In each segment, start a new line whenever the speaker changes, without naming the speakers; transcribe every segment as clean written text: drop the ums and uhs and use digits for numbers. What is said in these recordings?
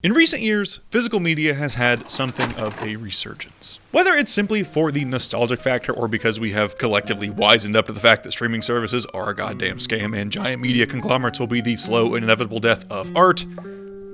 In recent years, physical media has had something of a resurgence. Whether it's simply for the nostalgic factor or because we have collectively wisened up to the fact that streaming services are a goddamn scam and giant media conglomerates will be the slow and inevitable death of art,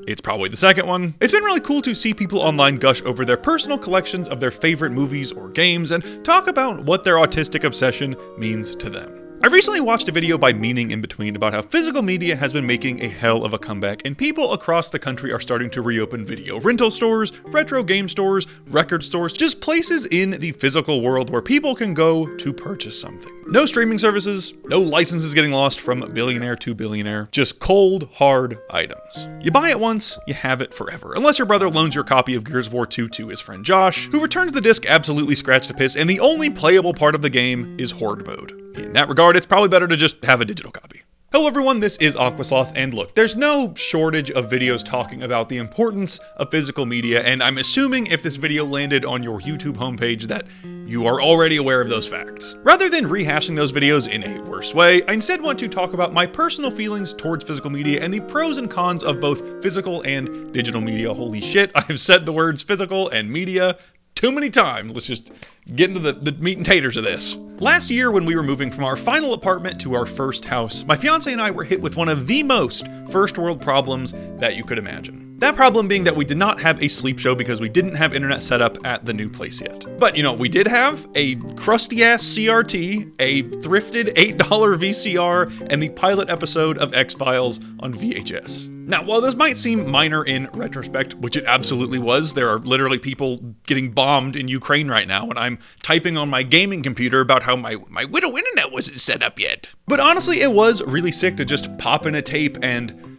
it's probably the second one. It's been really cool to see people online gush over their personal collections of their favorite movies or games and talk about what their autistic obsession means to them. I recently watched a video by Meaning in Between about how physical media has been making a hell of a comeback and people across the country are starting to reopen video rental stores, retro game stores, record stores, just places in the physical world where people can go to purchase something. No streaming services, no licenses getting lost from billionaire to billionaire, just cold, hard items. You buy it once, you have it forever. Unless your brother loans your copy of Gears of War 2 to his friend Josh, who returns the disc absolutely scratched to piss and the only playable part of the game is Horde mode. In that regard, it's probably better to just have a digital copy. Hello everyone, this is Aqua, Sloth, and look, there's no shortage of videos talking about the importance of physical media, and I'm assuming if this video landed on your YouTube homepage that you are already aware of those facts. Rather than rehashing those videos in a worse way, I instead want to talk about my personal feelings towards physical media and the pros and cons of both physical and digital media. Holy shit, I've said the words physical and media too many times. Let's just get into the meat and taters of this. Last year, when we were moving from our final apartment to our first house, my fiance and I were hit with one of the most first world problems that you could imagine. That problem being that we did not have a sleep show because we didn't have internet set up at the new place yet. But we did have a crusty ass CRT, a thrifted $8 VCR, and the pilot episode of X-Files on VHS. Now, while those might seem minor in retrospect, which it absolutely was, there are literally people getting bombed in Ukraine right now, and I'm typing on my gaming computer about how my widow internet wasn't set up yet. But honestly, it was really sick to just pop in a tape and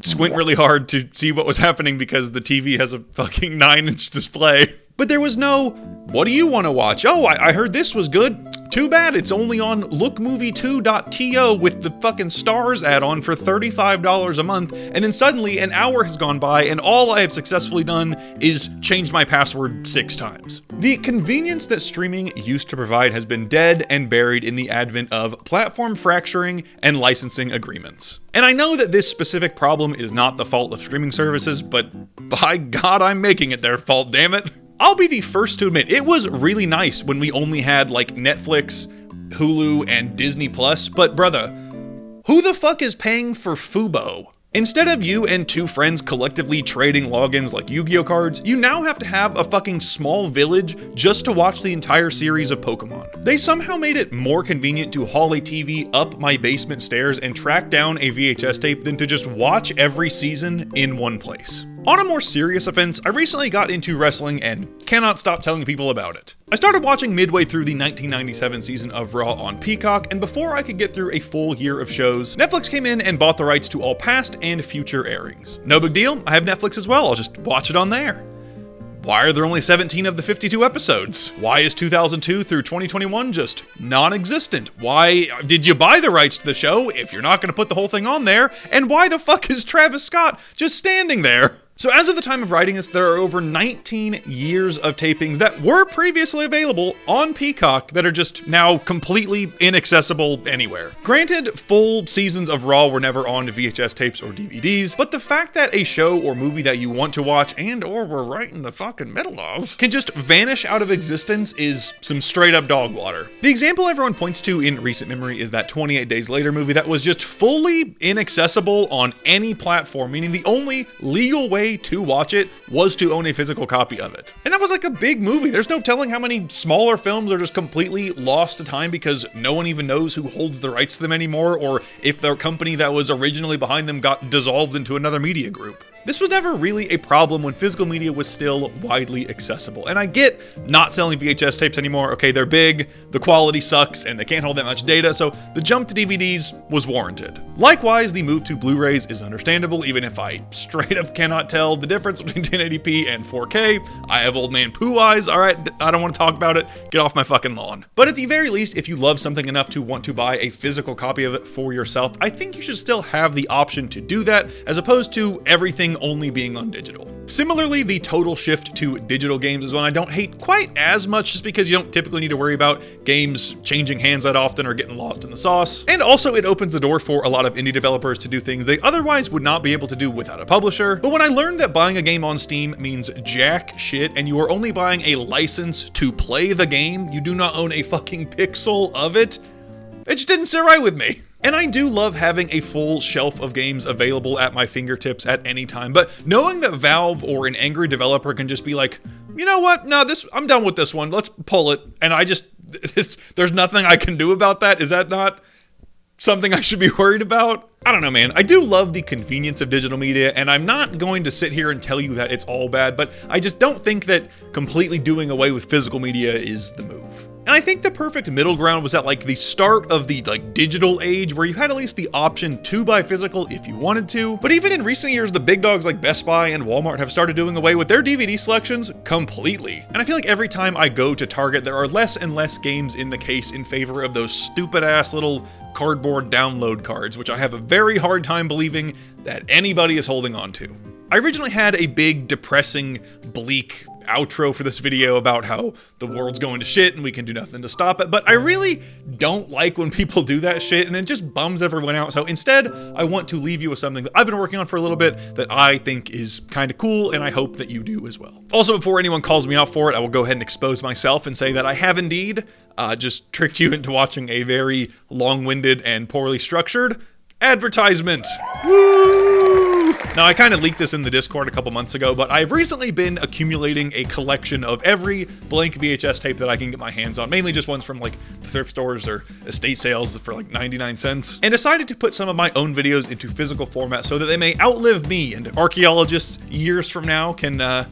squint really hard to see what was happening because the TV has a fucking 9-inch display. But there was no, what do you want to watch? Oh, I heard this was good. Too bad it's only on lookmovie2.to with the fucking stars add-on for $35 a month, and then suddenly an hour has gone by and all I have successfully done is change my password 6 times. The convenience that streaming used to provide has been dead and buried in the advent of platform fracturing and licensing agreements. And I know that this specific problem is not the fault of streaming services, but by God, I'm making it their fault, damn it. I'll be the first to admit, it was really nice when we only had like Netflix, Hulu, and Disney Plus, but brother, who the fuck is paying for Fubo? Instead of you and 2 friends collectively trading logins like Yu-Gi-Oh cards, you now have to have a fucking small village just to watch the entire series of Pokemon. They somehow made it more convenient to haul a TV up my basement stairs and track down a VHS tape than to just watch every season in one place. On a more serious offense, I recently got into wrestling and cannot stop telling people about it. I started watching midway through the 1997 season of Raw on Peacock, and before I could get through a full year of shows, Netflix came in and bought the rights to all past and future airings. No big deal, I have Netflix as well, I'll just watch it on there. Why are there only 17 of the 52 episodes? Why is 2002 through 2021 just non-existent? Why did you buy the rights to the show if you're not going to put the whole thing on there? And why the fuck is Travis Scott just standing there? So as of the time of writing this, there are over 19 years of tapings that were previously available on Peacock that are just now completely inaccessible anywhere. Granted, full seasons of Raw were never on VHS tapes or DVDs, but the fact that a show or movie that you want to watch and or were right in the fucking middle of can just vanish out of existence is some straight up dog water. The example everyone points to in recent memory is that 28 Days Later movie that was just fully inaccessible on any platform, meaning the only legal way to watch it was to own a physical copy of it. And that was like a big movie. There's no telling how many smaller films are just completely lost to time because no one even knows who holds the rights to them anymore, or if the company that was originally behind them got dissolved into another media group. This was never really a problem when physical media was still widely accessible. And I get not selling VHS tapes anymore. Okay, they're big, the quality sucks, and they can't hold that much data, so the jump to DVDs was warranted. Likewise, the move to Blu-rays is understandable, even if I straight up cannot tell the difference between 1080p and 4K. I have old man poo eyes, alright, I don't want to talk about it, get off my fucking lawn. But at the very least, if you love something enough to want to buy a physical copy of it for yourself, I think you should still have the option to do that, as opposed to everything everything only being on digital. Similarly, the total shift to digital games is one I don't hate quite as much, just because you don't typically need to worry about games changing hands that often or getting lost in the sauce. And also it opens the door for a lot of indie developers to do things they otherwise would not be able to do without a publisher. But when I learned that buying a game on Steam means jack shit, and you are only buying a license to play the game, you do not own a fucking pixel of it, it just didn't sit right with me. And I do love having a full shelf of games available at my fingertips at any time, but knowing that Valve or an angry developer can just be like, you know what, no, I'm done with this one, let's pull it, and there's nothing I can do about that, is that not something I should be worried about? I don't know, man. I do love the convenience of digital media, and I'm not going to sit here and tell you that it's all bad, but I just don't think that completely doing away with physical media is the move. And I think the perfect middle ground was at like the start of the digital age, where you had at least the option to buy physical if you wanted to. But even in recent years, the big dogs like Best Buy and Walmart have started doing away with their DVD selections completely. And I feel like every time I go to Target, there are less and less games in the case in favor of those stupid ass little cardboard download cards, which I have a very hard time believing that anybody is holding on to. I originally had a big, depressing, bleak outro for this video about how the world's going to shit and we can do nothing to stop it, but I really don't like when people do that shit, and it just bums everyone out. So instead, I want to leave you with something that I've been working on for a little bit that I think is kind of cool, and I hope that you do as well. Also, before anyone calls me out for it, I will go ahead and expose myself and say that I have indeed just tricked you into watching a very long-winded and poorly structured advertisement. Woo! Now, I kind of leaked this in the Discord a couple months ago, but I've recently been accumulating a collection of every blank VHS tape that I can get my hands on, mainly just ones from like the thrift stores or estate sales for like 99 cents, and decided to put some of my own videos into physical format so that they may outlive me, and archaeologists years from now can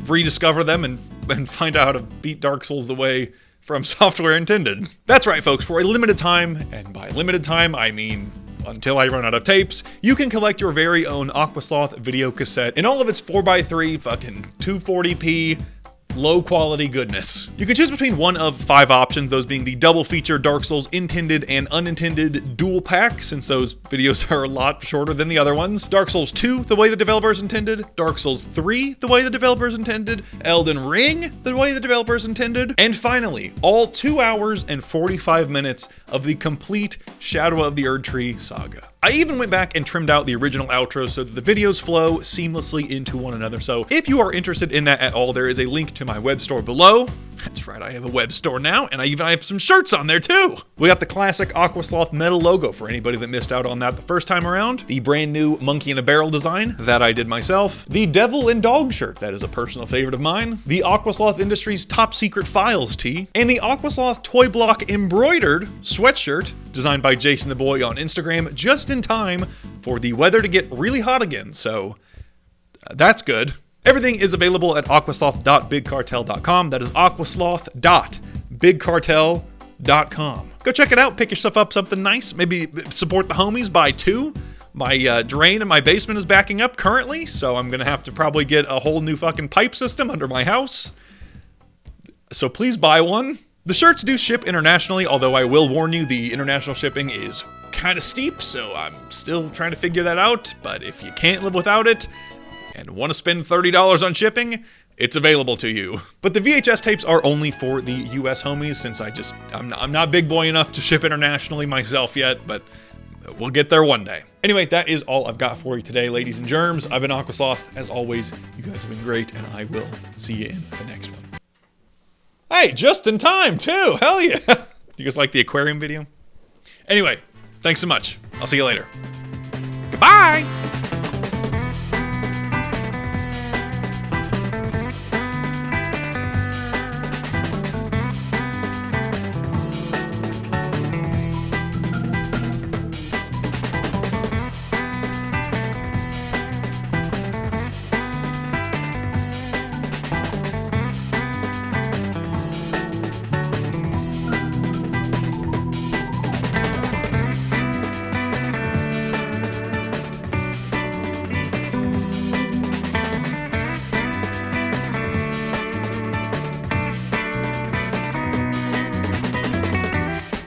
rediscover them and find out how to beat Dark Souls the way from software intended. That's right, folks, for a limited time, and by limited time, I mean until I run out of tapes, you can collect your very own Aqua Sloth video cassette in all of its 4x3 fucking 240p low quality goodness. You can choose between one of 5 options, those being the double feature Dark Souls intended and unintended dual pack, since those videos are a lot shorter than the other ones. Dark Souls 2, the way the developers intended. Dark Souls 3, the way the developers intended. Elden Ring, the way the developers intended. And finally, all 2 hours and 45 minutes of the complete Shadow of the Erdtree saga. I even went back and trimmed out the original outro so that the videos flow seamlessly into one another. So if you are interested in that at all, there is a link to my web store below. That's right, I have a web store now, and I have some shirts on there too. We got the classic Aqua Sloth metal logo for anybody that missed out on that the first time around. The brand new monkey in a barrel design that I did myself. The devil and dog shirt, that is a personal favorite of mine. The Aqua Sloth Industries top secret files tee. And the Aqua Sloth toy block embroidered sweatshirt designed by Jason the Boy on Instagram just in time for the weather to get really hot again. So that's good. Everything is available at aquasloth.bigcartel.com. That is aquasloth.bigcartel.com. Go check it out. Pick yourself up something nice. Maybe support the homies, buy 2. My drain in my basement is backing up currently, so I'm going to have to probably get a whole new fucking pipe system under my house. So please buy one. The shirts do ship internationally, although I will warn you, the international shipping is kind of steep, so I'm still trying to figure that out. But if you can't live without it and want to spend $30 on shipping, it's available to you. But the VHS tapes are only for the US homies, since I'm not big boy enough to ship internationally myself yet, but we'll get there one day. Anyway, that is all I've got for you today, ladies and germs. I've been Aqua Sloth. As always, you guys have been great, and I will see you in the next one. Hey, just in time too, hell yeah. You guys like the aquarium video? Anyway, thanks so much. I'll see you later. Goodbye.